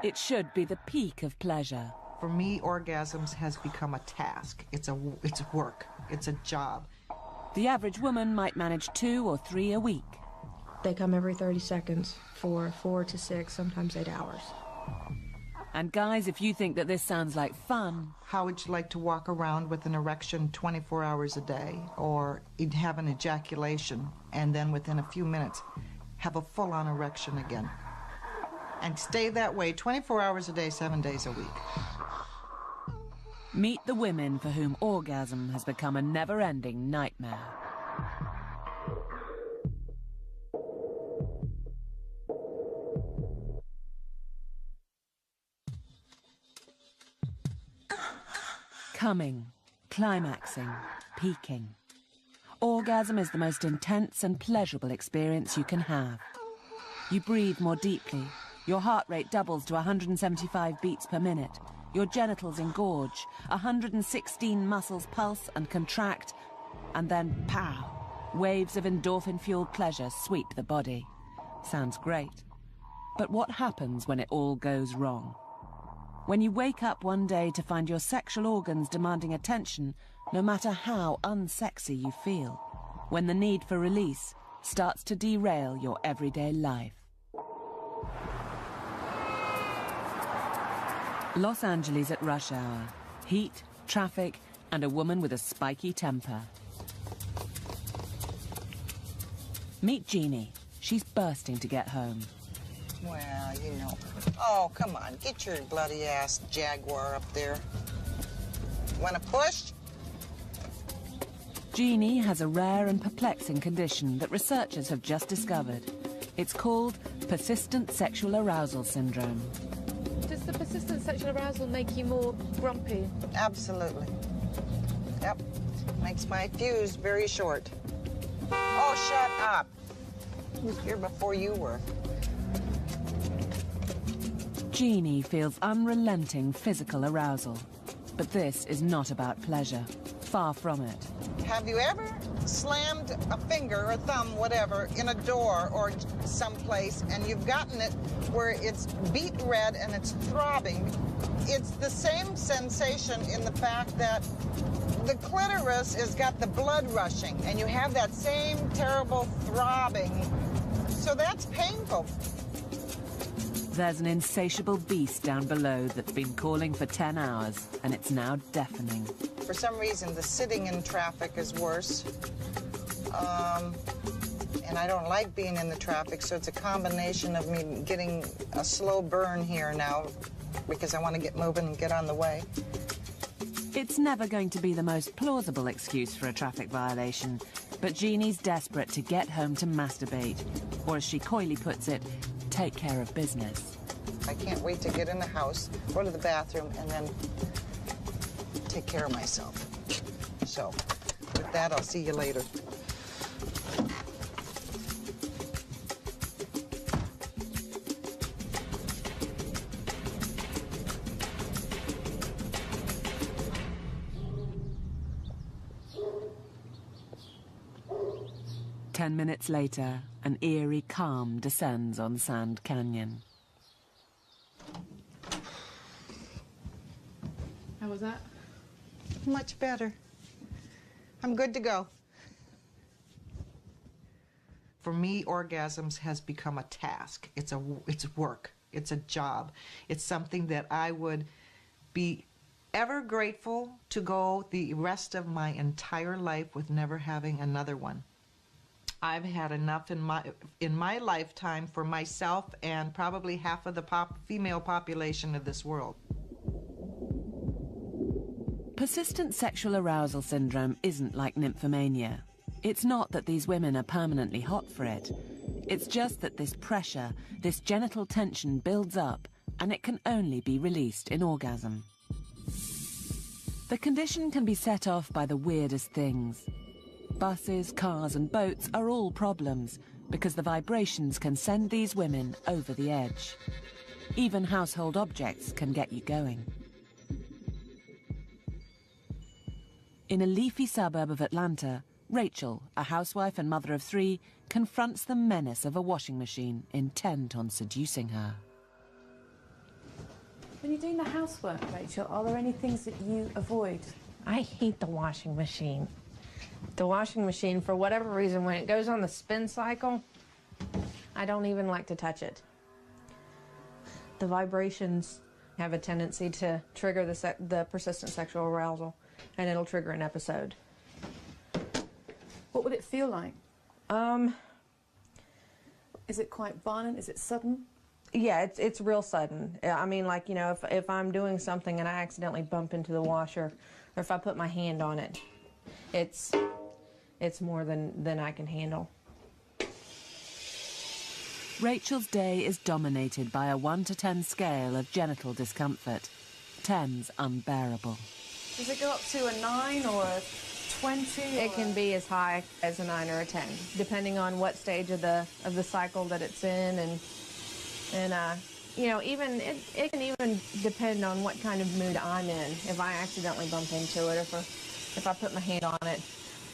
It should be the peak of pleasure. For me, orgasms has become a task. It's work. It's a job. The average woman might manage 2 or 3 a week. They come every 30 seconds for 4 to 6, sometimes 8 hours. And guys, if you think that this sounds like fun... How would you like to walk around with an erection 24 hours a day, or have an ejaculation, and then within a few minutes have a full-on erection again? And stay that way 24 hours a day, 7 days a week. Meet the women for whom orgasm has become a never-ending nightmare. Coming, climaxing, peaking. Orgasm is the most intense and pleasurable experience you can have. You breathe more deeply. Your heart rate doubles to 175 beats per minute. Your genitals engorge. 116 muscles pulse and contract. And then, pow! Waves of endorphin-fueled pleasure sweep the body. Sounds great. But what happens when it all goes wrong? When you wake up one day to find your sexual organs demanding attention, no matter how unsexy you feel. When the need for release starts to derail your everyday life. Los Angeles at rush hour. Heat, traffic, and a woman with a spiky temper. Meet Jeannie. She's bursting to get home. Well, you know. Oh, come on. Get your bloody ass Jaguar up there. Want to push? Jeannie has a rare and perplexing condition that researchers have just discovered. It's called persistent sexual arousal syndrome. Does the persistent sexual arousal make you more grumpy? Absolutely. Yep. Makes my fuse very short. Oh, shut up. I was here before you were. Jeannie feels unrelenting physical arousal. But this is not about pleasure. Far from it. Have you ever slammed a finger or thumb, whatever, in a door or someplace, and you've gotten it where it's beet red and it's throbbing? It's the same sensation in the fact that the clitoris has got the blood rushing, and you have that same terrible throbbing. So that's painful. There's an insatiable beast down below that's been calling for 10 hours, and it's now deafening. For some reason, the sitting in traffic is worse. And I don't like being in the traffic, so it's a combination of me getting a slow burn here now because I want to get moving and get on the way. It's never going to be the most plausible excuse for a traffic violation, but Jeannie's desperate to get home to masturbate, or as she coyly puts it, take care of business. I can't wait to get in the house, go to the bathroom, and then take care of myself. So, with that, I'll see you later. Ten minutes later, an eerie calm descends on Sand Canyon. How was that? Much better. I'm good to go. For me, orgasms has become a task. It's work. It's a job. It's something that I would be ever grateful to go the rest of my entire life with never having another one. I've had enough in my lifetime for myself and probably half of the female population of this world. Persistent sexual arousal syndrome isn't like nymphomania. It's not that these women are permanently hot for it. It's just that this pressure, this genital tension builds up, and it can only be released in orgasm. The condition can be set off by the weirdest things. Buses, cars and boats are all problems because the vibrations can send these women over the edge. Even household objects can get you going. In a leafy suburb of Atlanta, Rachel, a housewife and mother of 3, confronts the menace of a washing machine intent on seducing her. When you're doing the housework, Rachel, are there any things that you avoid? I hate the washing machine. The washing machine, for whatever reason, when it goes on the spin cycle, I don't even like to touch it. The vibrations have a tendency to trigger the persistent sexual arousal, and it'll trigger an episode. What would it feel like? Is it quite violent? Is it sudden? Yeah, it's real sudden. I mean, like, you know, if I'm doing something and I accidentally bump into the washer, or if I put my hand on it, it's more than I can handle. Rachel's day is dominated by a 1 to 10 scale of genital discomfort. 10's unbearable. Does it go up to a 9 or a 20? It can be as high as a 9 or a 10, depending on what stage of the cycle that it's in, and you know, even it can even depend on what kind of mood I'm in. If I accidentally bump into it, if I put my hand on it,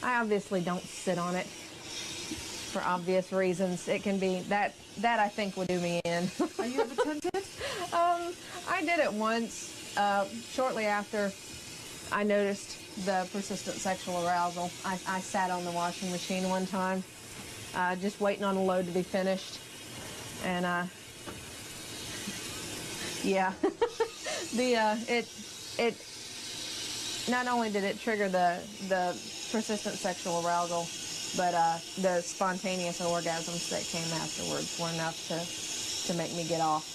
I obviously don't sit on it for obvious reasons. It can be that I think would do me in. Are you ever tempted? I did it once, shortly after I noticed the persistent sexual arousal. I sat on the washing machine one time, just waiting on a load to be finished, and yeah, it not only did it trigger the persistent sexual arousal, but the spontaneous orgasms that came afterwards were enough to make me get off.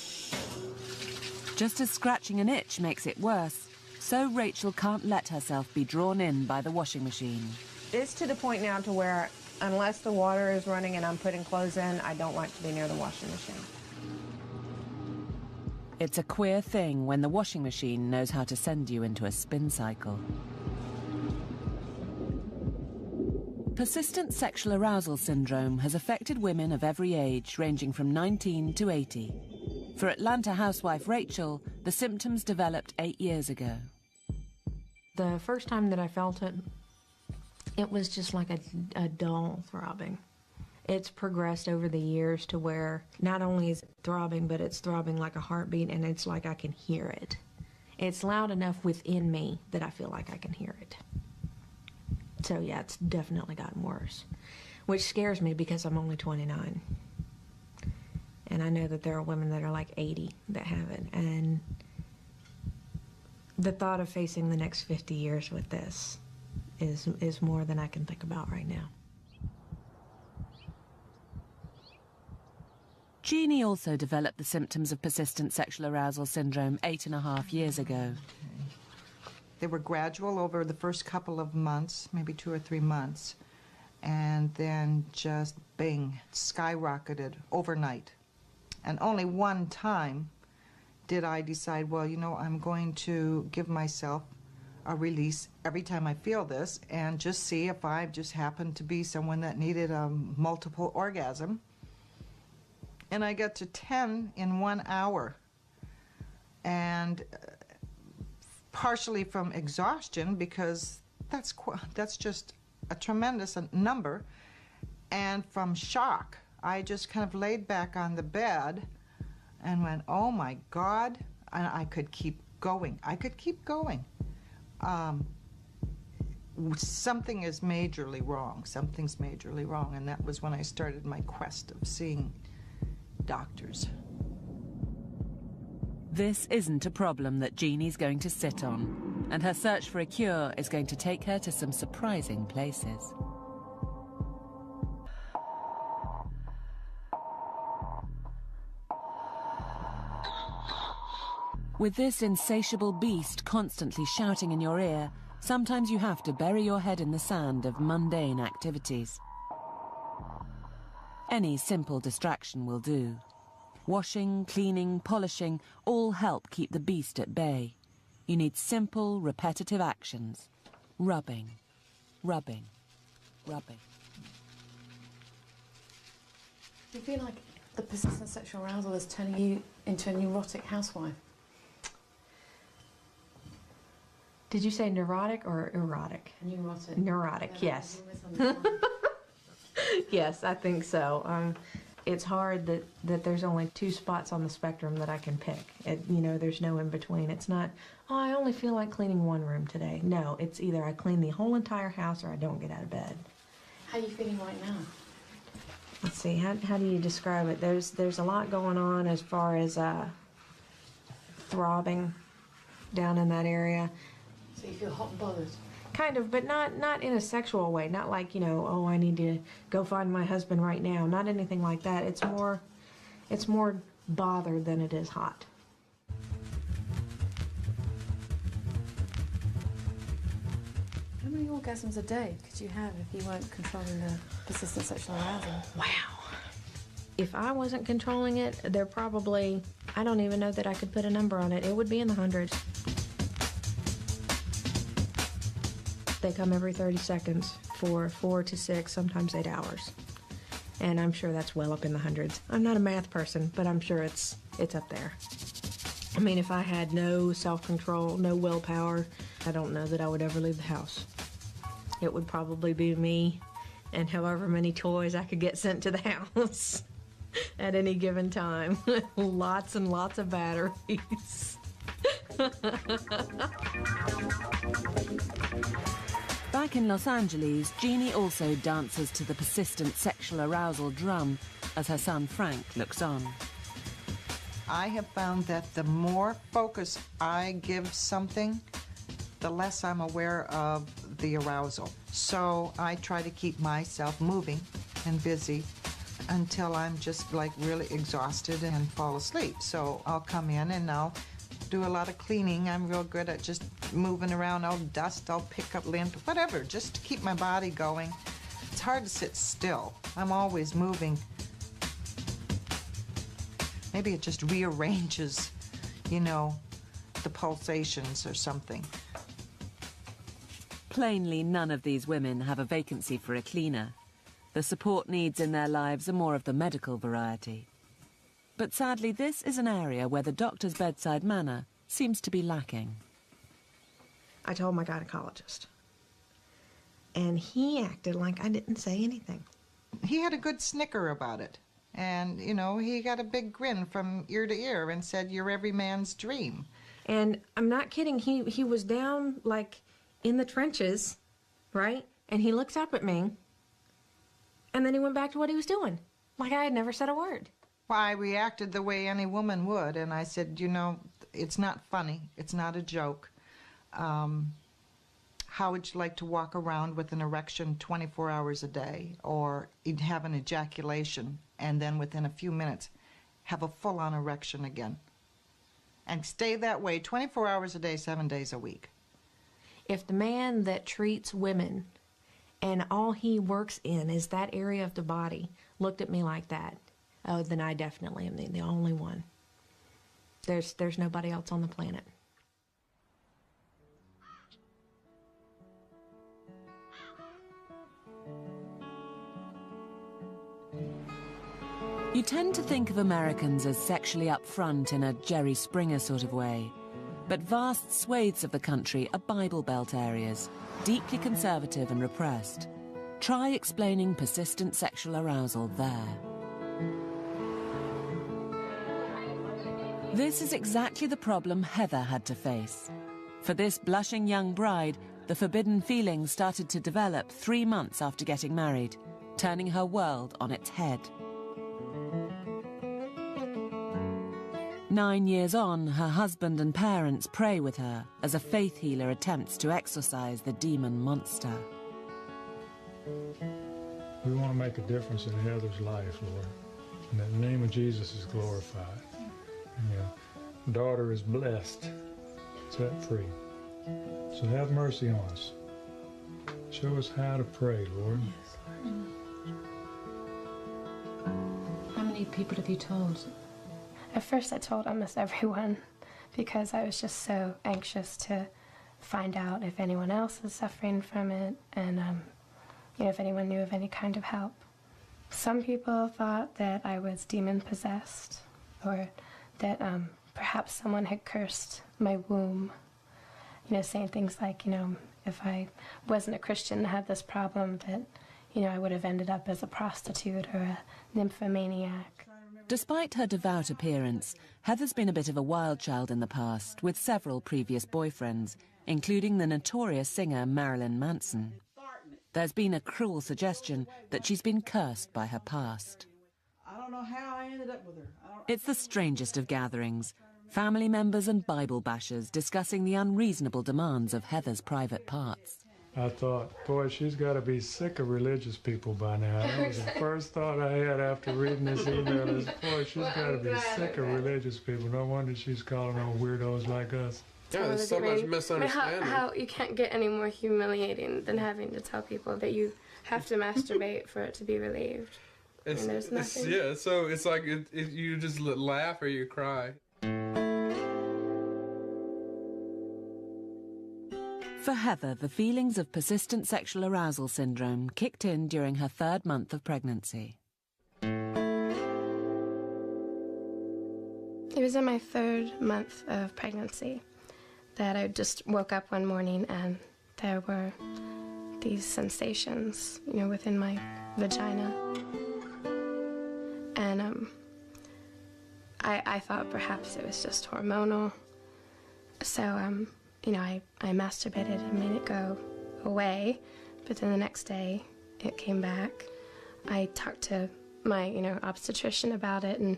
Just as scratching an itch makes it worse, so Rachel can't let herself be drawn in by the washing machine. It's to the point now to where, unless the water is running and I'm putting clothes in, I don't like to be near the washing machine. It's a queer thing when the washing machine knows how to send you into a spin cycle. Persistent sexual arousal syndrome has affected women of every age, ranging from 19 to 80. For Atlanta housewife Rachel, the symptoms developed 8 years ago. The first time that I felt it, it was just like a dull throbbing. It's progressed over the years to where not only is it throbbing, but it's throbbing like a heartbeat, and it's like I can hear it. It's loud enough within me that I feel like I can hear it. So yeah, it's definitely gotten worse, which scares me because I'm only 29. And I know that there are women that are like 80 that have it, and the thought of facing the next 50 years with this is more than I can think about right now. Jeannie also developed the symptoms of persistent sexual arousal syndrome 8.5 years ago. They were gradual over the first couple of months, maybe 2 or 3 months, and then just bing, skyrocketed overnight. And only one time did I decide, well, you know, I'm going to give myself a release every time I feel this and just see if I just happened to be someone that needed a multiple orgasm. And I got to 10 in 1 hour. And partially from exhaustion, because that's just a tremendous number, and from shock. I just kind of laid back on the bed and went, oh my God, and I could keep going. I could keep going. Something is majorly wrong. Something's majorly wrong, and that was when I started my quest of seeing doctors. This isn't a problem that Jeannie's going to sit on, and her search for a cure is going to take her to some surprising places. With this insatiable beast constantly shouting in your ear, sometimes you have to bury your head in the sand of mundane activities. Any simple distraction will do. Washing, cleaning, polishing all help keep the beast at bay. You need simple, repetitive actions. Rubbing, rubbing, rubbing. Do you feel like the persistent sexual arousal is turning you into a neurotic housewife? Did you say neurotic or erotic? Neurotic. Neurotic, yes. Yes, I think so. It's hard that there's only 2 spots on the spectrum that I can pick. You know, there's no in between. It's not, oh, I only feel like cleaning one room today. No, it's either I clean the whole entire house or I don't get out of bed. How are you feeling right now? Let's see, how do you describe it? There's a lot going on as far as throbbing down in that area. So you feel hot and bothered? Kind of, but not in a sexual way. Not like, you know, oh, I need to go find my husband right now. Not anything like that. It's more bothered than it is hot. How many orgasms a day could you have if you weren't controlling the persistent sexual arousal? Wow. If I wasn't controlling it, they're probably, I don't even know that I could put a number on it. It would be in the hundreds. They come every 30 seconds for 4 to 6, sometimes 8 hours. And I'm sure that's well up in the hundreds. I'm not a math person, but I'm sure it's up there. I mean, if I had no self-control, no willpower, I don't know that I would ever leave the house. It would probably be me and however many toys I could get sent to the house at any given time. Lots and lots of batteries. Back in Los Angeles, Jeannie also dances to the persistent sexual arousal drum as her son Frank looks on. I have found that the more focus I give something, the less I'm aware of the arousal. So I try to keep myself moving and busy until I'm just like really exhausted and fall asleep. So I'll come in and I'll do a lot of cleaning. I'm real good at just moving around. I'll dust, I'll pick up lint, whatever, just to keep my body going. It's hard to sit still. I'm always moving. Maybe it just rearranges, you know, the pulsations or something. Plainly, none of these women have a vacancy for a cleaner. The support needs in their lives are more of the medical variety. But sadly, this is an area where the doctor's bedside manner seems to be lacking. I told my gynecologist, and he acted like I didn't say anything. He had a good snicker about it. And, you know, he got a big grin from ear to ear and said, "You're every man's dream." And I'm not kidding, he was down, like, in the trenches, right? And he looked up at me, and then he went back to what he was doing, like I had never said a word. Well, I reacted the way any woman would, and I said, you know, it's not funny. It's not a joke. How would you like to walk around with an erection 24 hours a day, or you'd have an ejaculation and then within a few minutes have a full-on erection again? And stay that way 24 hours a day, 7 days a week. If the man that treats women and all he works in is that area of the body looked at me like that, oh, then I definitely am the only one. There's nobody else on the planet. You tend to think of Americans as sexually upfront in a Jerry Springer sort of way. But vast swathes of the country are Bible Belt areas, deeply conservative and repressed. Try explaining persistent sexual arousal there. This is exactly the problem Heather had to face. For this blushing young bride, the forbidden feelings started to develop 3 months after getting married, turning her world on its head. 9 years on, her husband and parents pray with her as a faith healer attempts to exorcise the demon monster. We want to make a difference in Heather's life, Lord, and that the name of Jesus is glorified. And your daughter is blessed, set free. So have mercy on us. Show us how to pray, Lord. Yes, Lord. How many people have you told? At first I told almost everyone because I was just so anxious to find out if anyone else is suffering from it and you know, if anyone knew of any kind of help. Some people thought that I was demon-possessed or that perhaps someone had cursed my womb, you know, saying things like, you know, if I wasn't a Christian and had this problem that, I would have ended up as a prostitute or a nymphomaniac. Despite her devout appearance, Heather's been a bit of a wild child in the past, with several previous boyfriends, including the notorious singer Marilyn Manson. There's been a cruel suggestion that she's been cursed by her past. I don't know how I ended up with her. It's the strangest of gatherings. Family members and Bible bashers discussing the unreasonable demands of Heather's private parts. I thought, boy, she's got to be sick of religious people by now. That was the first thought I had after reading this email is, boy, she's got to be sick of religious people. No wonder she's calling on weirdos like us. Yeah, there's so much misunderstanding. How you can't get any more humiliating than having to tell people that you have to masturbate for it to be relieved. There's nothing. Yeah, so it's like you just laugh or you cry. For Heather, the feelings of persistent sexual arousal syndrome kicked in during her 3rd month of pregnancy. It was in my 3rd month of pregnancy that I just woke up one morning and there were these sensations, within my vagina. And I thought perhaps it was just hormonal. So, I masturbated and made it go away, but then the next day it came back. I talked to my, obstetrician about it, and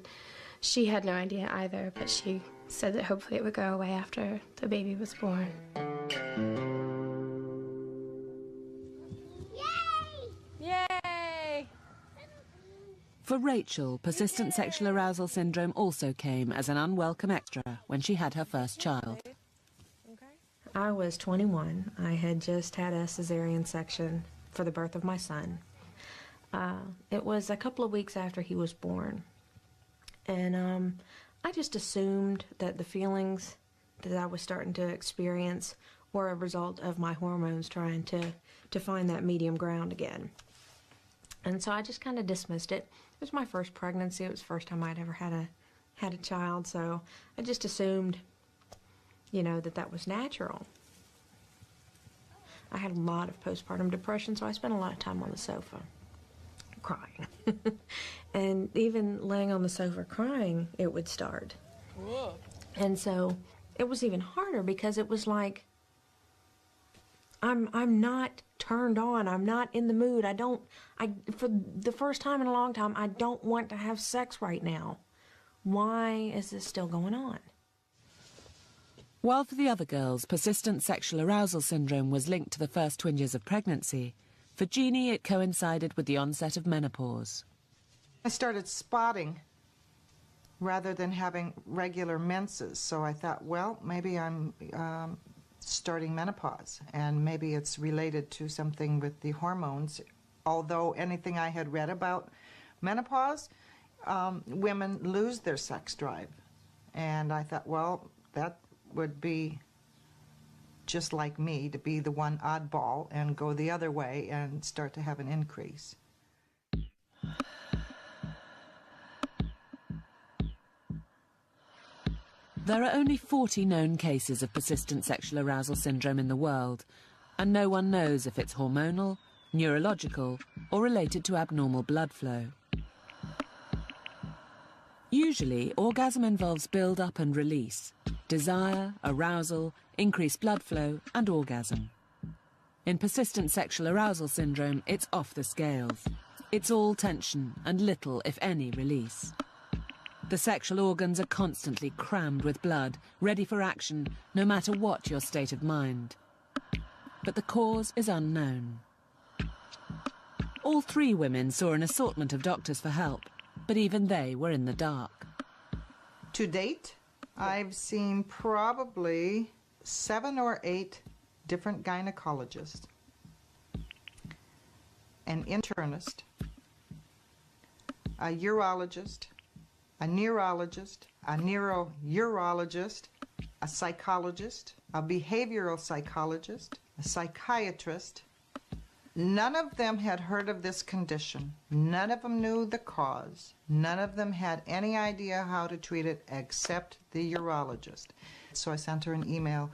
she had no idea either, but she said that hopefully it would go away after the baby was born. Yay! For Rachel, persistent sexual arousal syndrome also came as an unwelcome extra when she had her first child. I was 21. I had just had a cesarean section for the birth of my son. It was a couple of weeks after he was born. And I just assumed that the feelings that I was starting to experience were a result of my hormones trying to find that medium ground again. And so I just kind of dismissed it. It was my first pregnancy. It was the first time I'd ever had a child, so I just assumed that was natural. I had a lot of postpartum depression, so I spent a lot of time on the sofa crying. And even laying on the sofa crying, it would start. Whoa. And so it was even harder because it was like, I'm not turned on. I'm not in the mood. For the first time in a long time, I don't want to have sex right now. Why is this still going on? While for the other girls, persistent sexual arousal syndrome was linked to the first twinges of pregnancy, for Jeannie it coincided with the onset of menopause. I started spotting rather than having regular menses, so I thought, well, maybe I'm starting menopause, and maybe it's related to something with the hormones. Although anything I had read about menopause, women lose their sex drive. And I thought, well, that would be just like me, to be the one oddball and go the other way and start to have an increase. There are only 40 known cases of persistent sexual arousal syndrome in the world, and no one knows if it's hormonal, neurological, or related to abnormal blood flow. Usually, orgasm involves build-up and release, desire, arousal, increased blood flow, and orgasm. In persistent sexual arousal syndrome, it's off the scales. It's all tension and little, if any, release. The sexual organs are constantly crammed with blood, ready for action, no matter what your state of mind. But the cause is unknown. All 3 women saw an assortment of doctors for help, but even they were in the dark. To date, I've seen probably 7 or 8 different gynecologists, an internist, a urologist, a neurologist, a neurourologist, a psychologist, a behavioral psychologist, a psychiatrist. None of them had heard of this condition. None of them knew the cause. None of them had any idea how to treat it except the urologist. So I sent her an email.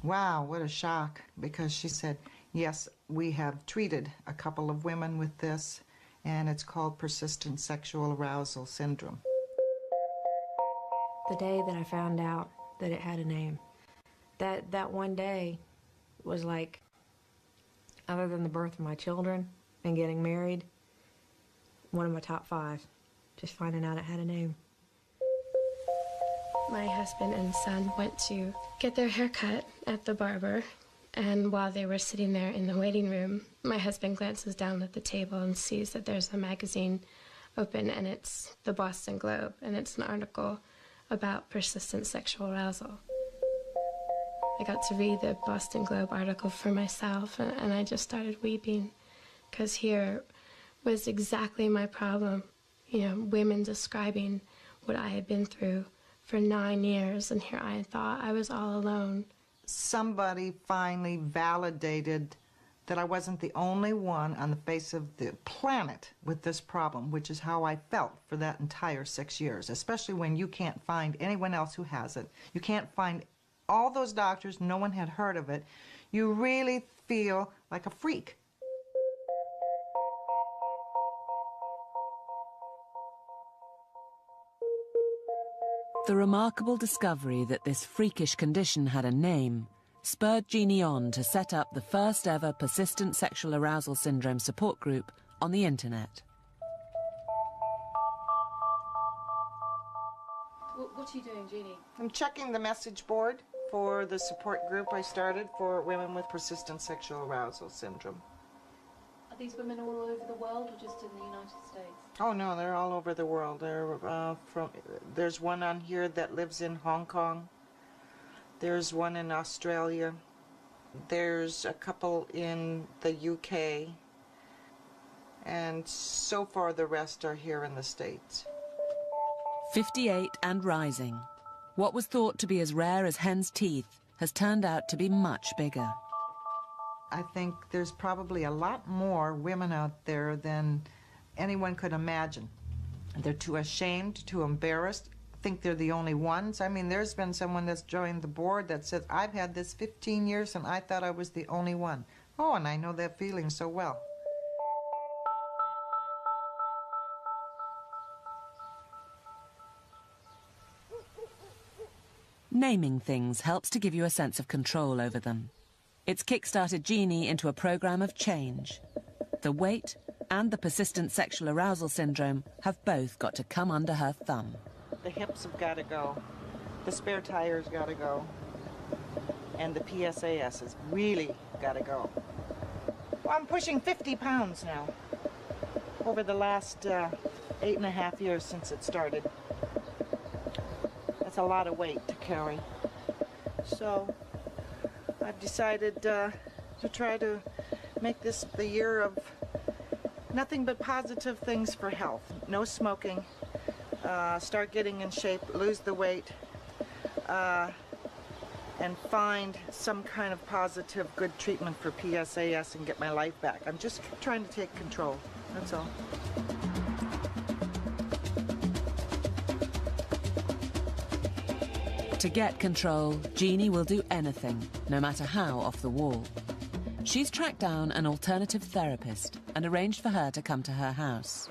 Wow, what a shock, because she said, Yes, we have treated a couple of women with this, and it's called persistent sexual arousal syndrome. The day that I found out that it had a name, that one day was like, other than the birth of my children and getting married, one of my top 5, just finding out it had a name. My husband and son went to get their hair cut at the barber, and while they were sitting there in the waiting room, my husband glances down at the table and sees that there's a magazine open, and it's the Boston Globe, and it's an article about persistent sexual arousal. I got to read the Boston Globe article for myself, and I just started weeping, because here was exactly my problem. You know, women describing what I had been through for 9 years, and here I thought I was all alone. Somebody finally validated that I wasn't the only one on the face of the planet with this problem, which is how I felt for that entire 6 years, especially when you can't find anyone else who has it. You can't find all those doctors, no one had heard of it. You really feel like a freak. The remarkable discovery that this freakish condition had a name spurred Jeannie on to set up the first ever persistent sexual arousal syndrome support group on the internet. What are you doing, Jeannie? I'm checking the message board for the support group I started for women with persistent sexual arousal syndrome. Are these women all over the world or just in the United States? Oh no, they're all over the world. There's one on here that lives in Hong Kong. There's one in Australia. There's a couple in the UK. And so far the rest are here in the States. 58 and rising. What was thought to be as rare as hen's teeth has turned out to be much bigger. I think there's probably a lot more women out there than anyone could imagine. They're too ashamed, too embarrassed, think they're the only ones. I mean, there's been someone that's joined the board that says, I've had this 15 years and I thought I was the only one. Oh, and I know that feeling so well. Naming things helps to give you a sense of control over them. It's kick-started Jeannie into a program of change. The weight and the persistent sexual arousal syndrome have both got to come under her thumb. The hips have got to go. The spare tire's got to go. And the PSAS has really got to go. Well, I'm pushing 50 pounds now over the last 8.5 years since it started. That's a lot of weight to carry. So I've decided to try to make this the year of nothing but positive things for health. No smoking, start getting in shape, lose the weight, and find some kind of positive, good treatment for PSAS and get my life back. I'm just trying to take control, that's all. To get control, Jeannie will do anything, no matter how off the wall. She's tracked down an alternative therapist and arranged for her to come to her house.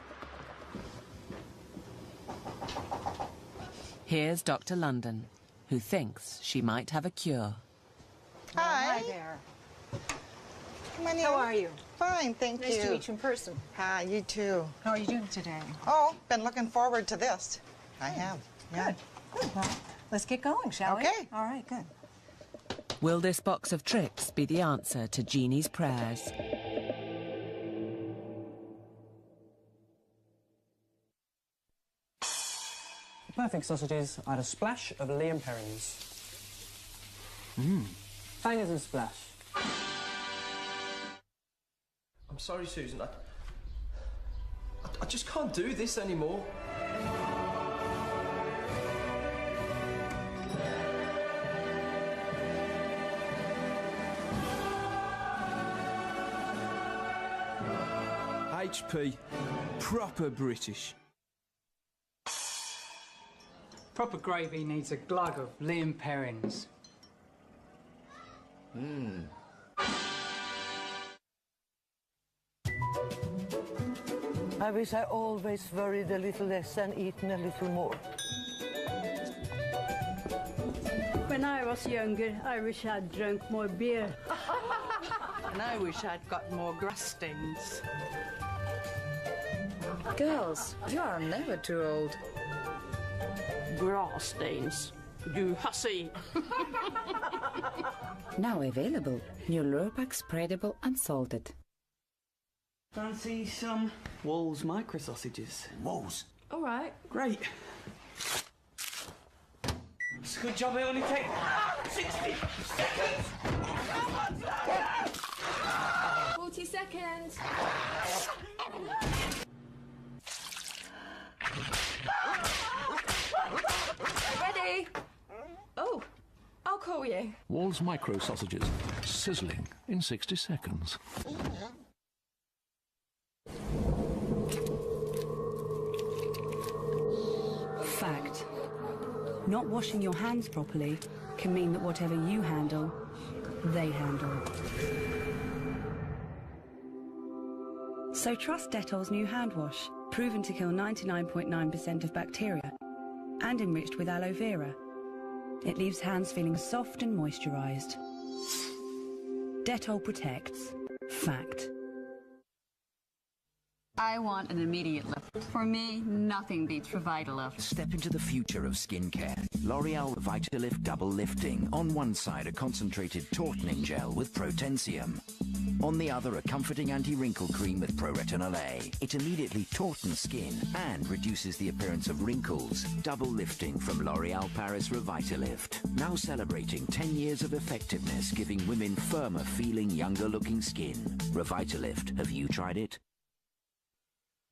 Here's Dr. London, who thinks she might have a cure. Hi. Hi there. Come on in. How are you? Fine, thank you. Nice to meet you in person. Hi, you too. How are you doing today? Oh, been looking forward to this. I have. Yeah. Good. Well, let's get going, shall we? Okay. All right, good. Will this box of tricks be the answer to Jeannie's prayers? The perfect sausages add a splash of Liam herrings. Fingers and splash. I'm sorry, Susan. I just can't do this anymore. HP. Proper British. Proper gravy needs a glug of Liam Perrins. I wish I always worried a little less and eaten a little more. When I was younger, I wish I'd drunk more beer. And I wish I'd got more grass stains. Girls, you are never too old. Grass stains. You hussy. Now available, new Lurpak spreadable unsalted. Fancy some Walls micro sausages? Walls? All right. Great. It's a good job it only takes 60 seconds! 40 seconds. Ready? Oh, I'll call you. Walls micro sausages, sizzling in 60 seconds. Fact. Not washing your hands properly can mean that whatever you handle, they handle. So trust Dettol's new hand wash, proven to kill 99.9% of bacteria and enriched with aloe vera. It leaves hands feeling soft and moisturized. Dettol protects. Fact. I want an immediate lift. For me, nothing beats Revitalift. Step into the future of skincare. L'Oreal Revitalift Double Lifting. On one side, a concentrated tautening gel with Protensium. On the other, a comforting anti-wrinkle cream with Pro-Retinol A. It immediately tautens skin and reduces the appearance of wrinkles. Double lifting from L'Oreal Paris Revitalift. Now celebrating 10 years of effectiveness, giving women firmer feeling, younger looking skin. Revitalift. Have you tried it?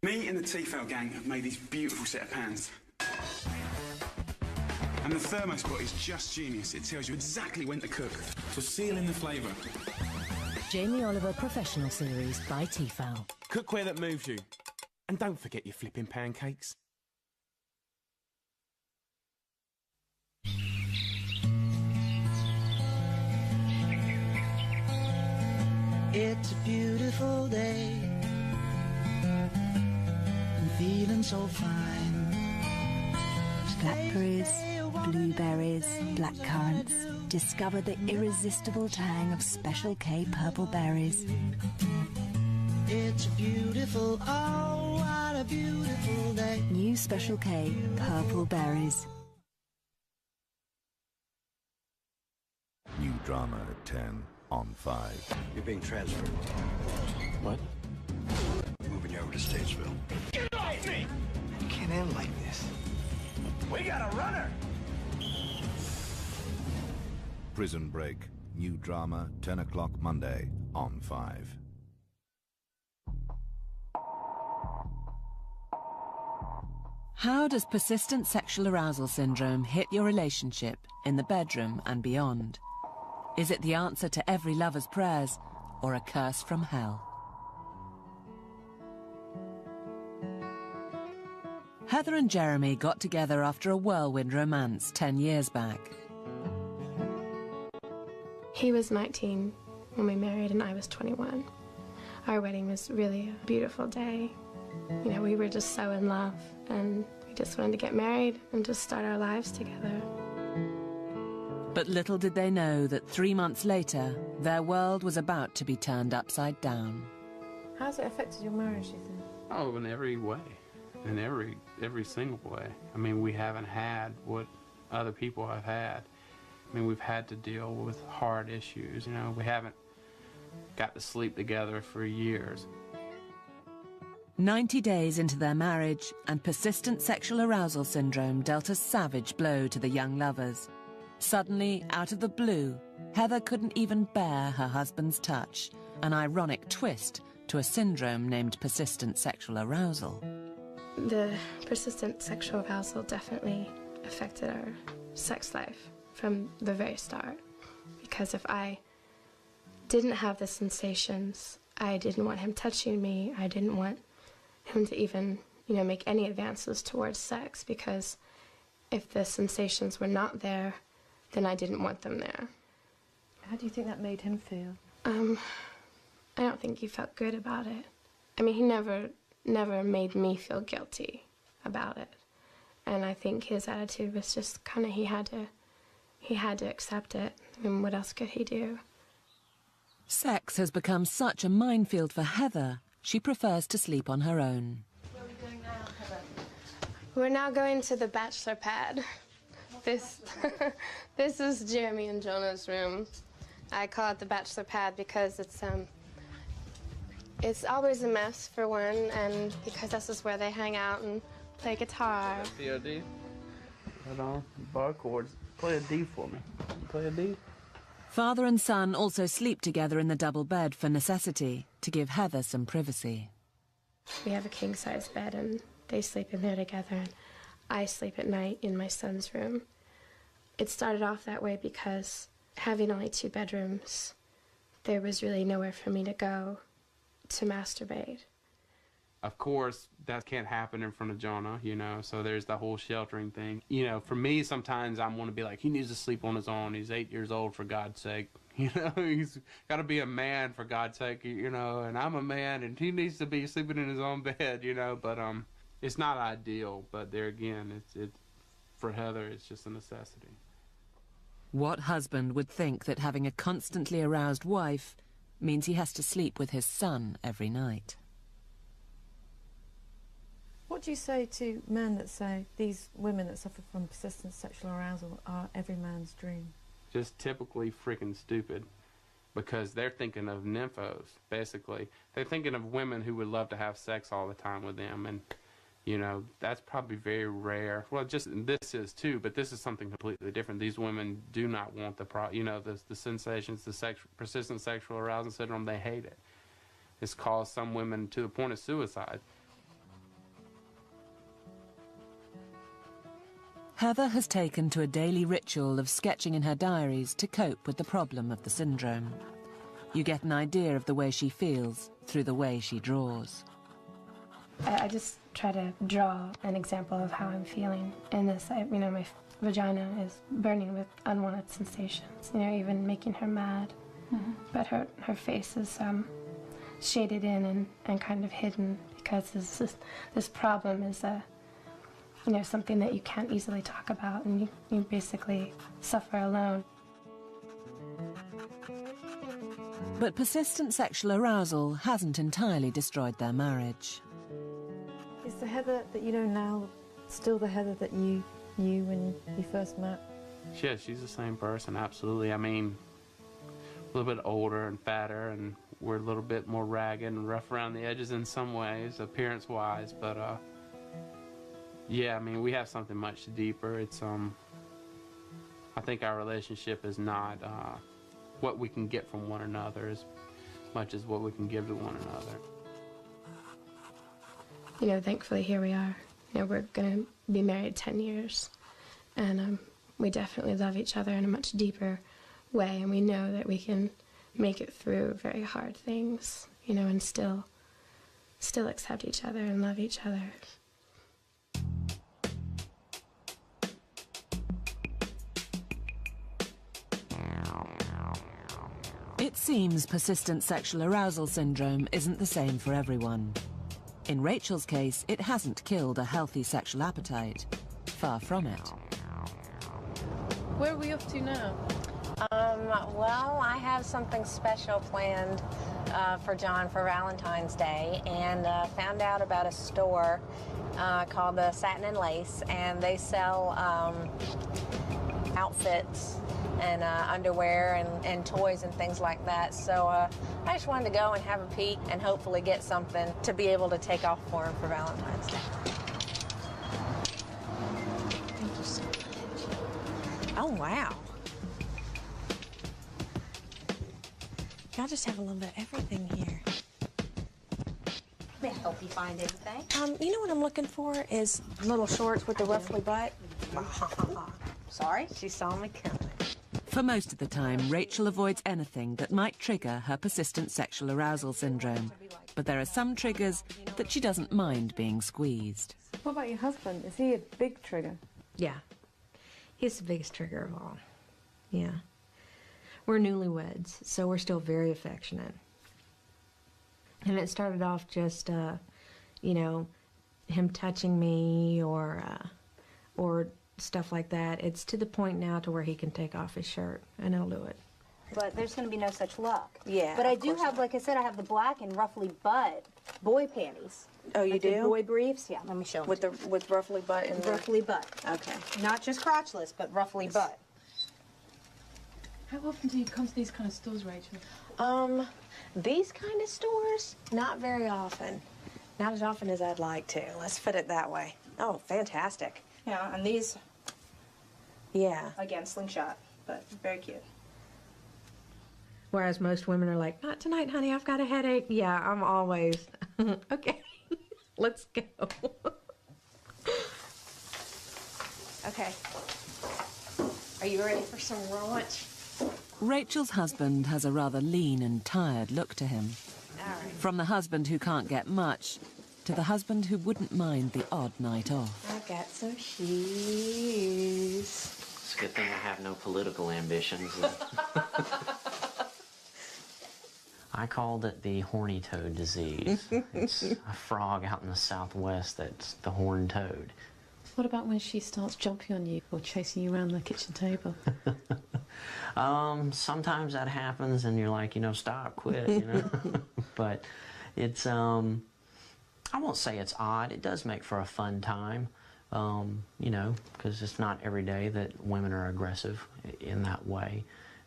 Me and the Tefal gang have made this beautiful set of pans. And the thermospot is just genius. It tells you exactly when to cook to seal in the flavour. Jamie Oliver Professional Series by Tefal. Cookware that moves you. And don't forget your flipping pancakes. It's a beautiful day. I'm feeling so fine. Blackberries, blueberries, blackcurrants. Discover the irresistible tang of Special K purple berries. It's a beautiful, oh, what a beautiful day. New Special K purple berries. New drama at 10 on 5. You're being transferred. What? Moving you over to Statesville. Get off me! You can't end like this. We got a runner! Prison Break. New drama, 10 o'clock Monday on 5. How does persistent sexual arousal syndrome hit your relationship in the bedroom and beyond? Is it the answer to every lover's prayers or a curse from hell? Heather and Jeremy got together after a whirlwind romance 10 years back. He was 19 when we married and I was 21. Our wedding was really a beautiful day. You know, we were just so in love and we just wanted to get married and just start our lives together. But little did they know that 3 months later, their world was about to be turned upside down. How's it affected your marriage, do you think? Oh, in every way. In every single way. I mean, we haven't had what other people have had. I mean, we've had to deal with hard issues, you know. We haven't got to sleep together for years. 90 days into their marriage, and persistent sexual arousal syndrome dealt a savage blow to the young lovers. Suddenly, out of the blue, Heather couldn't even bear her husband's touch, an ironic twist to a syndrome named persistent sexual arousal. The persistent sexual arousal definitely affected our sex life from the very start. Because if I didn't have the sensations, I didn't want him touching me, I didn't want him to even, you know, make any advances towards sex, because if the sensations were not there, then I didn't want them there. How do you think that made him feel? I don't think he felt good about it. I mean, he never never made me feel guilty about it. And I think his attitude was just kind of he had to accept it. I mean, what else could he do? Sex has become such a minefield for Heather, she prefers to sleep on her own. What are we doing now, Heather? We're now going to the bachelor pad. This is Jeremy and Jonah's room. I call it the bachelor pad because it's always a mess, for one, and because this is where they hang out and play guitar. COD. Hold on. Bar chords. Play a D for me. Play a D. Father and son also sleep together in the double bed for necessity, to give Heather some privacy. We have a king-size bed, and they sleep in there together, and I sleep at night in my son's room. It started off that way because, having only 2 bedrooms, there was really nowhere for me to go to masturbate. Of course, that can't happen in front of Jonah, you know, so there's the whole sheltering thing. You know, for me, sometimes I want to be like, he needs to sleep on his own. He's 8 years old, for God's sake. You know, he's got to be a man, for God's sake, you know, and I'm a man, and he needs to be sleeping in his own bed, you know, but it's not ideal, but there again, it's for Heather, it's just a necessity. What husband would think that having a constantly aroused wife means he has to sleep with his son every night? What do you say to men that say these women that suffer from persistent sexual arousal are every man's dream? Just typically freaking stupid, because they're thinking of nymphos, basically. They're thinking of women who would love to have sex all the time with them, and, you know, that's probably very rare. Well, just this is too, but this is something completely different. These women do not want the sensations, the persistent sexual arousal syndrome. They hate it. It's caused some women to the point of suicide. Heather has taken to a daily ritual of sketching in her diaries to cope with the problem of the syndrome. You get an idea of the way she feels through the way she draws. I just try to draw an example of how I'm feeling in this. You know, my vagina is burning with unwanted sensations, you know, even making her mad. Mm-hmm. But her face is shaded in and kind of hidden because this problem is you know, something that you can't easily talk about, and you basically suffer alone. But persistent sexual arousal hasn't entirely destroyed their marriage. Is the Heather that you know now still the Heather that you knew when you first met? Yeah, she's the same person, absolutely. I mean, a little bit older and fatter, and we're a little bit more ragged and rough around the edges in some ways, appearance-wise, but yeah, I mean, we have something much deeper. It's I think our relationship is not what we can get from one another as much as what we can give to one another. You know, thankfully here we are. You know, we're going to be married 10 years, and we definitely love each other in a much deeper way, and we know that we can make it through very hard things, you know, and still accept each other and love each other. It seems persistent sexual arousal syndrome isn't the same for everyone. In Rachel's case, it hasn't killed a healthy sexual appetite. Far from it. Where are we off to now? Well, I have something special planned for John for Valentine's Day, and found out about a store called the Satin and Lace, and they sell outfits and underwear and toys and things like that. So I just wanted to go and have a peek and hopefully get something to be able to take off for him for Valentine's Day. Thank you so much. Oh, wow. Y'all just have a little bit of everything here. May I help you find anything? You know what I'm looking for is little shorts with the ruffly butt. Sorry? She saw me coming. For most of the time, Rachel avoids anything that might trigger her persistent sexual arousal syndrome. But there are some triggers that she doesn't mind being squeezed. What about your husband? Is he a big trigger? Yeah. He's the biggest trigger of all. Yeah. We're newlyweds, so we're still very affectionate. And it started off just, you know, him touching me or stuff like that. It's to the point now to where he can take off his shirt, and he'll do it. But there's going to be no such luck. Yeah, But I do have, like I said, I have the black and ruffly butt boy panties. Oh, you like do? The boy briefs? Yeah, let me show them. With ruffly butt and ruffly butt. Okay. Not just crotchless, but ruffly butt. How often do you come to these kind of stores, Rachel? These kind of stores, not very often. Not as often as I'd like to. Let's put it that way. Oh, fantastic. Yeah, and these, Yeah. again, slingshot, but very cute. Whereas most women are like, not tonight, honey, I've got a headache. Yeah, I'm always, okay, let's go. Okay. Are you ready for some raunch? Rachel's husband has a rather lean and tired look to him. All right. From the husband who can't get much to the husband who wouldn't mind the odd night off. I got some shoes. It's a good thing I have no political ambitions. I called it the horny toad disease. It's a frog out in the Southwest that's the horned toad. What about when she starts jumping on you or chasing you around the kitchen table? Sometimes that happens and you're like, you know, stop, quit, you know. But it's, I won't say it's odd. It does make for a fun time, you know, because it's not every day that women are aggressive in that way.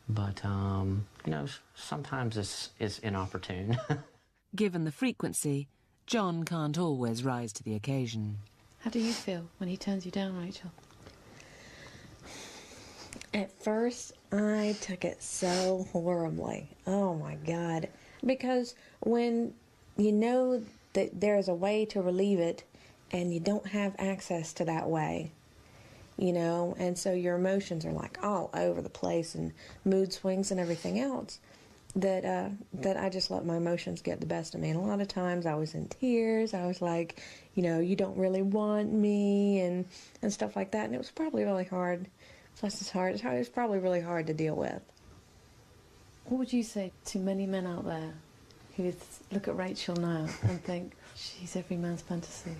But, you know, sometimes it's inopportune. Given the frequency, John can't always rise to the occasion. How do you feel when he turns you down, Rachel? At first, I took it so horribly. Oh my God. Because when you know that there's a way to relieve it and you don't have access to that way, you know, and so your emotions are like all over the place and mood swings and everything else, that I just let my emotions get the best of me. And a lot of times I was in tears. I was like, you know, you don't really want me and stuff like that. And it was probably really hard. Plus it's hard. It was probably really hard to deal with. What would you say to many men out there who would look at Rachel now and think, she's every man's fantasy?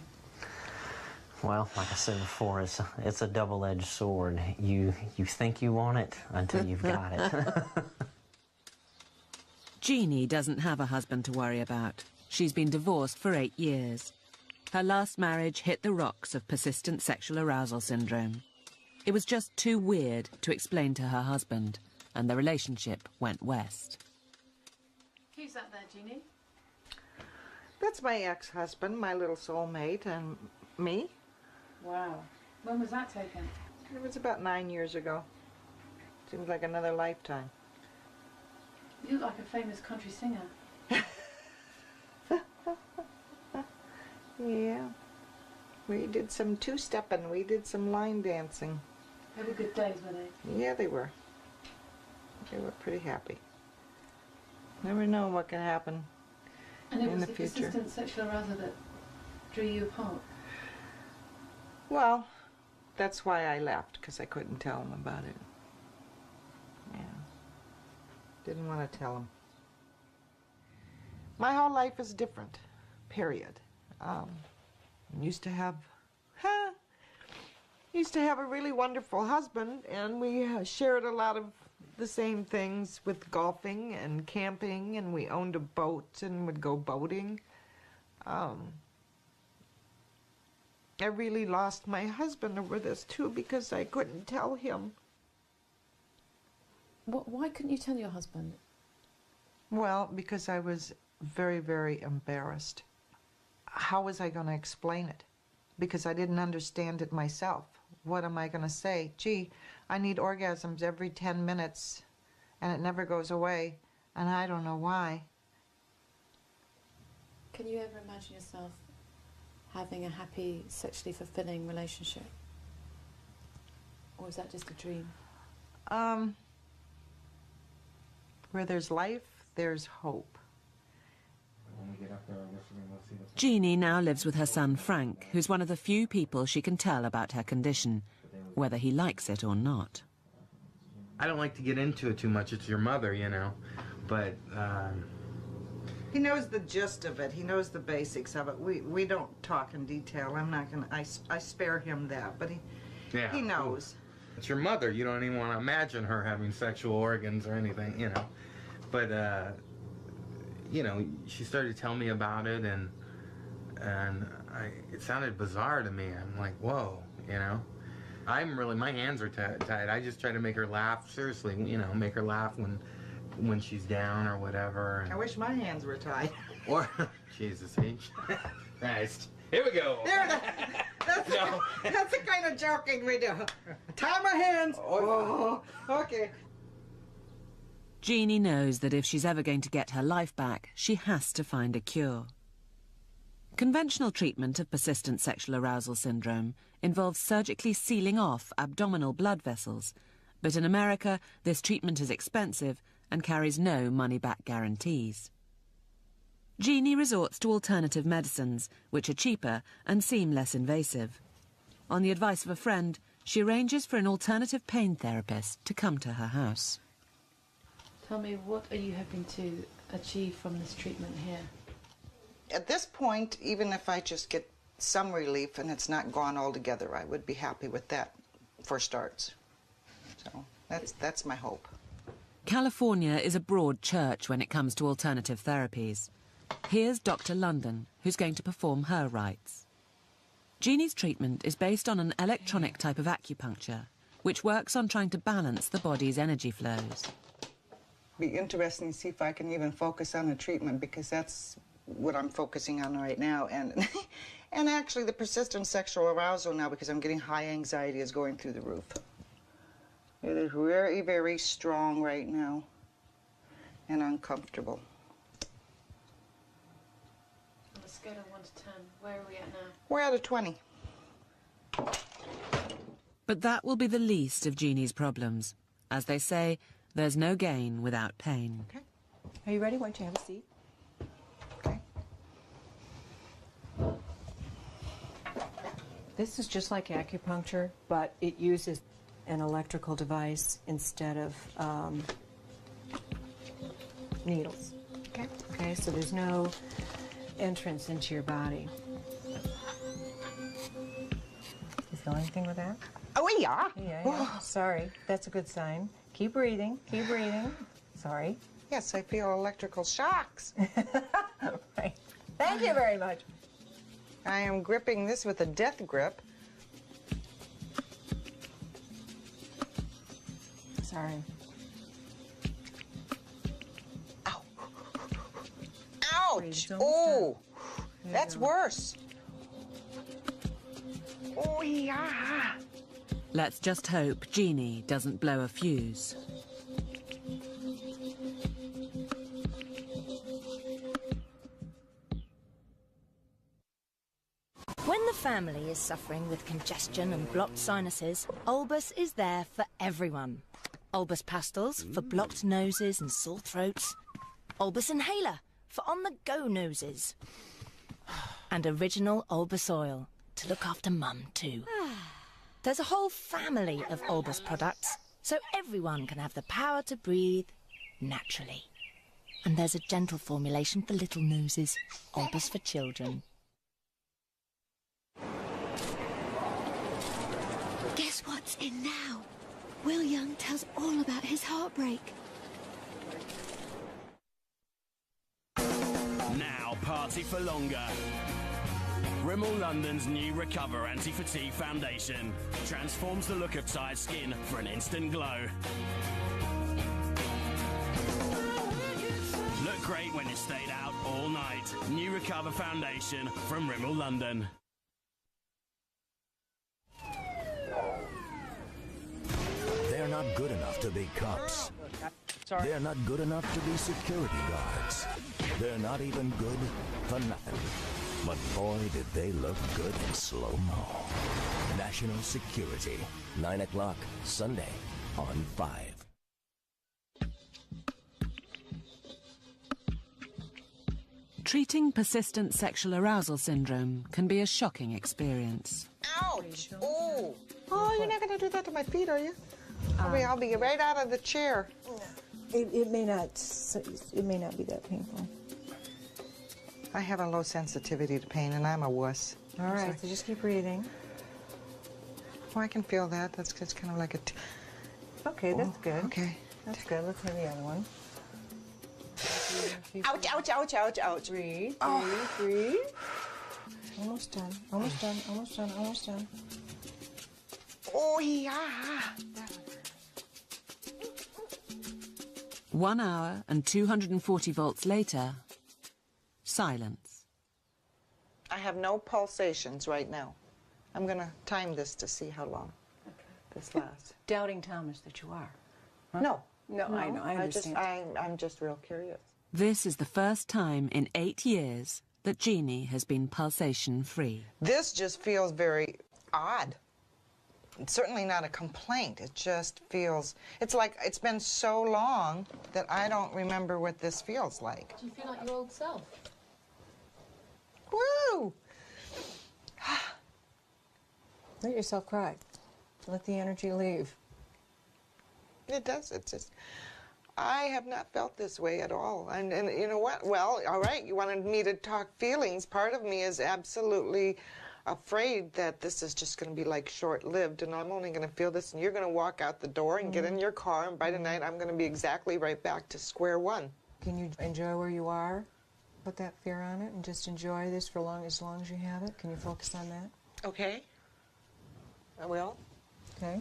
Well, like I said before, it's a double-edged sword. You think you want it until you've got it. Jeannie doesn't have a husband to worry about. She's been divorced for 8 years. Her last marriage hit the rocks of persistent sexual arousal syndrome. It was just too weird to explain to her husband, and the relationship went west. Who's that there, Jeannie? That's my ex-husband, my little soulmate, and me. Wow. When was that taken? It was about 9 years ago. Seems like another lifetime. You look like a famous country singer. Yeah. We did some two-stepping. We did some line dancing. They were good days, were they? Yeah, they were. They were pretty happy. Never know what can happen and it in was the future. Persistent sexual arousal that drew you apart? Well, that's why I left, because I couldn't tell him about it. Yeah. Didn't want to tell him. My whole life is different, period. Used to have a really wonderful husband, and we shared a lot of the same things with golfing and camping, and we owned a boat and would go boating. I really lost my husband over this too, because I couldn't tell him. Why couldn't you tell your husband? Well, because I was very, very embarrassed. How was I going to explain it? Because I didn't understand it myself. What am I going to say? Gee, I need orgasms every 10 minutes, and it never goes away, and I don't know why. Can you ever imagine yourself having a happy, sexually fulfilling relationship? Or is that just a dream? Where there's life, there's hope. Jeannie now lives with her son Frank, who's one of the few people she can tell about her condition, whether he likes it or not. I don't like to get into it too much. It's your mother, you know. But He knows the gist of it. He knows the basics of it. We don't talk in detail. I'm not gonna. I spare him that, but he knows. It's your mother. You don't even want to imagine her having sexual organs or anything, you know. But you know, she started telling me about it, and it sounded bizarre to me. I'm like, whoa, you know. My hands are tied. I just try to make her laugh. Seriously, you know, make her laugh when she's down or whatever. I wish my hands were tied. Or, Jesus H. Christ. Here we go. That's the kind of joking we do. Tie my hands. Oh, okay. Jeannie knows that if she's ever going to get her life back, she has to find a cure. Conventional treatment of persistent sexual arousal syndrome involves surgically sealing off abdominal blood vessels, but in America, this treatment is expensive and carries no money-back guarantees. Jeannie resorts to alternative medicines, which are cheaper and seem less invasive. On the advice of a friend, she arranges for an alternative pain therapist to come to her house. Tell me, what are you hoping to achieve from this treatment here? At this point, even if I just get some relief and it's not gone altogether, I would be happy with that for starts. So that's my hope. California is a broad church when it comes to alternative therapies. Here's Dr. London, who's going to perform her rites. Jeannie's treatment is based on an electronic type of acupuncture, which works on trying to balance the body's energy flows. Be interesting to see if I can even focus on the treatment, because that's what I'm focusing on right now. And and actually the persistent sexual arousal now, because I'm getting high anxiety, is going through the roof. It is very, very strong right now and uncomfortable. On a scale of 1 to 10, where are we at now? We're at a 20. But that will be the least of Jeannie's problems. As they say, there's no gain without pain. Okay. Are you ready? Why don't you have a seat? Okay. This is just like acupuncture, but it uses an electrical device instead of needles. Okay. Okay, so there's no entrance into your body. You feel anything with that? Oh, yeah. Yeah. Sorry. That's a good sign. Keep breathing. Keep breathing. Sorry. Yes, I feel electrical shocks. Right. Thank you very much. I am gripping this with a death grip. Sorry. Ow. Ouch. Oh, that's worse. Oh, yeah. Let's just hope Jeannie doesn't blow a fuse. When the family is suffering with congestion and blocked sinuses, Olbus is there for everyone. Olbus Pastels for blocked noses and sore throats. Olbus Inhaler for on-the-go noses. And original Olbus Oil to look after Mum too. There's a whole family of Olbus products, so everyone can have the power to breathe naturally. And there's a gentle formulation for little noses, Olbus for children. Guess what's in now? Will Young tells all about his heartbreak. Now party for longer. Rimmel London's new Recover Anti-Fatigue Foundation transforms the look of tired skin for an instant glow. Look great when you stayed out all night. New Recover Foundation from Rimmel London. They're not good enough to be cops. They're not good enough to be security guards. They're not even good for nothing. But boy, did they look good in slow-mo. National Security, 9 o'clock, Sunday on 5. Treating persistent sexual arousal syndrome can be a shocking experience. Ouch! Oh! Oh, you're not going to do that to my feet, are you? I'll be right out of the chair. It may not be that painful. I have a low sensitivity to pain, and I'm a wuss. All right, so just keep breathing. Oh, I can feel that. That's just kind of like a... Okay, that's good. Okay. That's good. Let's have the other one. Ouch, ouch, ouch, ouch, ouch. Breathe, Oh. breathe. Almost done, almost done, almost done, almost done. Oh, yeah. 1 hour and 240 volts later, silence. I have no pulsations right now. I'm going to time this to see how long this lasts. Doubting Thomas that you are. Huh? No. No, I know, I understand. I'm just real curious. This is the first time in 8 years that Jeannie has been pulsation-free. This just feels very odd. It's certainly not a complaint. It just feels, it's like it's been so long that I don't remember what this feels like. Do you feel like your old self? Woo! Let yourself cry. Let the energy leave. It does. It's just, I have not felt this way at all. And you know what? Well, all right, you wanted me to talk feelings. Part of me is absolutely afraid that this is just going to be like short-lived, and I'm only going to feel this, and you're going to walk out the door and get in your car, and by tonight I'm going to be exactly right back to square one. Can you enjoy where you are? Put that fear on it and just enjoy this for as long as you have it. Can you focus on that? Okay. I will. Okay.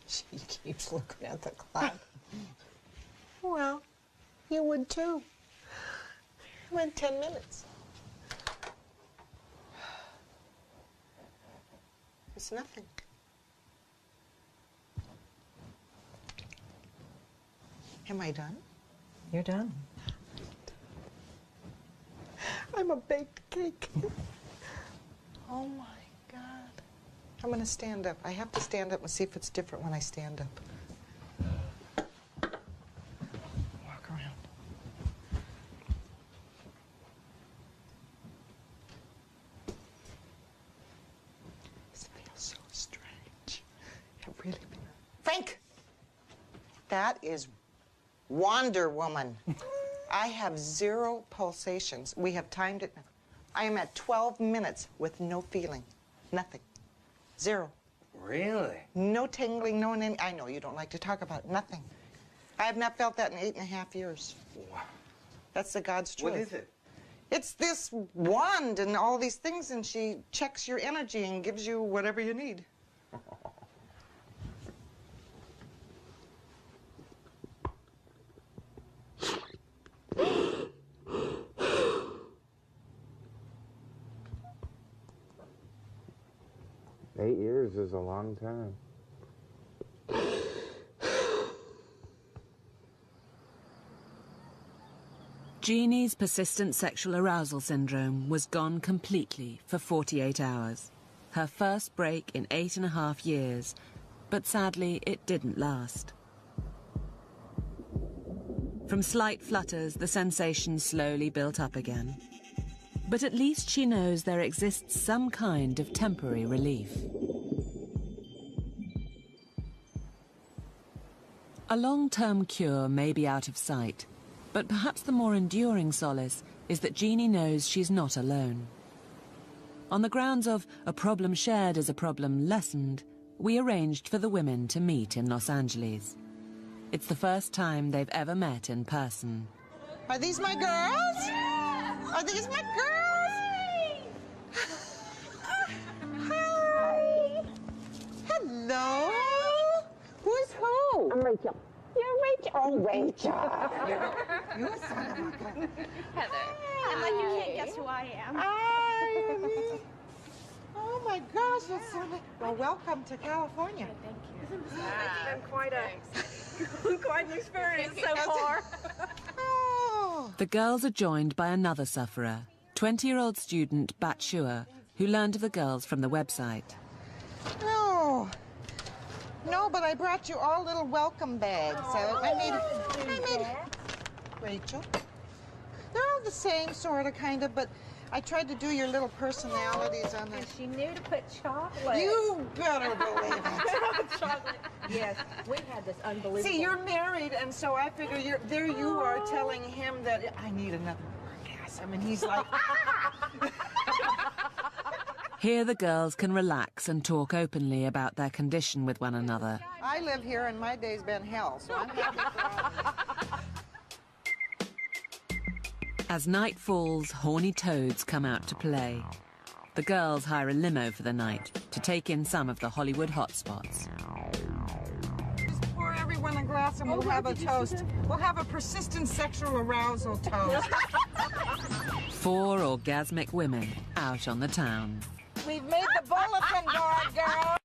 She keeps looking at the clock. Well, you would too. I went 10 minutes. It's nothing. Am I done? You're done. I'm a baked cake. Oh my God. I'm going to stand up. I have to stand up and see if it's different when I stand up. Walk around. This feels so strange. It really feels... Frank! That is Wonder Woman. I have 0 pulsations. We have timed it. I am at 12 minutes with no feeling. Nothing. 0. Really? No tingling, no... I know you don't like to talk about it. Nothing. I have not felt that in 8.5 years. Wow. That's the God's truth. What is it? It's this wand and all these things, and she checks your energy and gives you whatever you need. 8 years is a long time. Jeannie's persistent sexual arousal syndrome was gone completely for 48 hours. Her first break in 8.5 years, but sadly it didn't last. From slight flutters, the sensation slowly built up again. But at least she knows there exists some kind of temporary relief. A long-term cure may be out of sight, but perhaps the more enduring solace is that Jeannie knows she's not alone. On the grounds of a problem shared is a problem lessened, we arranged for the women to meet in Los Angeles. It's the first time they've ever met in person. Are these my girls? Are these my girls? Hi. Hello. Who's who? I'm Rachel. You're Rachel. Oh, Rachel. You're son of a gun. Heather. I'm like, you can't guess who I am. Hi. Oh my gosh, that's so nice. Well, welcome to California. Thank you. It's been quite an experience so far. Oh. The girls are joined by another sufferer, 20-year-old student Bat Shua, who learned of the girls from the website. No, but I brought you all little welcome bags. So I made Rachel. the same sort of, kind of, but I tried to do your little personalities on And this. she knew to put chocolate. You better believe it. Chocolate. Yes, we had this unbelievable. See, you're married, and so I figure there you are telling him that I need another orgasm, and he's like, Here the girls can relax and talk openly about their condition with one another. I live here, and my day's been hell, so I'm happy for all. As night falls, horny toads come out to play. The girls hire a limo for the night to take in some of the Hollywood hotspots. Just pour everyone a glass and we'll have a toast. We'll have a persistent sexual arousal toast. 4 orgasmic women out on the town. We've made the bulletin board, girls.